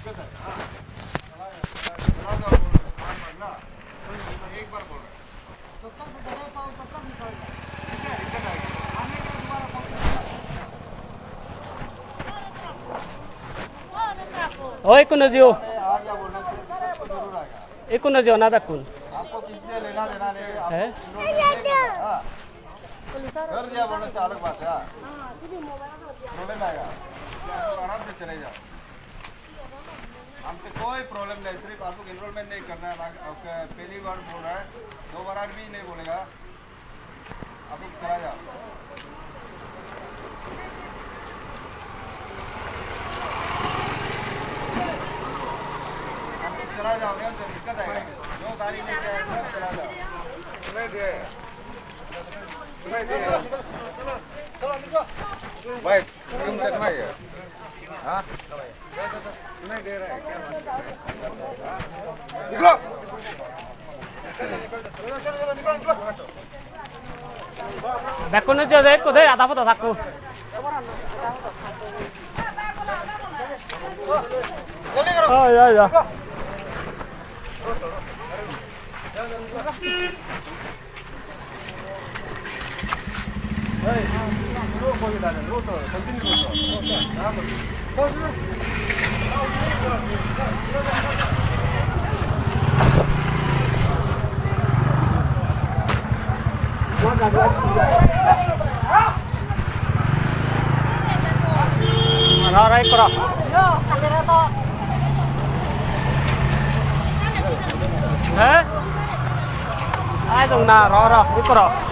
दिक्कत है। एक बार बोल रहे तब तक दबा पाओ तब तक निकाल जाए। ठीक है, दिक्कत आएगी आने के दोबारा ओए कुन जियो आ गया बोलना जरूर आएगा। एक कुन जियो ना तकुन आपको किससे लेना देना नहीं है कर दिया बोलने से अलग बात है। प्रॉब्लम आएगा आराम से चले जाओ। हमसे कोई प्रॉब्लम नहीं, सिर्फ आपको एनरोलमेंट नहीं करना है। आपका पहली बार बोल रहा है, 2 बार भी नहीं बोलेगा। आप लोग चला जाओ। आप लोग चला जाओ, नहीं तो दिक्कत आएगा। जो गाड़ी नहीं जाएगा चला जाओ। भाई तुम चकमा है हाँ नहीं दे रहा है क्या निकलो बैकुन जियो दे को दे आधा पता थाकू आ या Right kora. Yo, kamera to. Hả? Ai dùng nào, rồi, đi kora.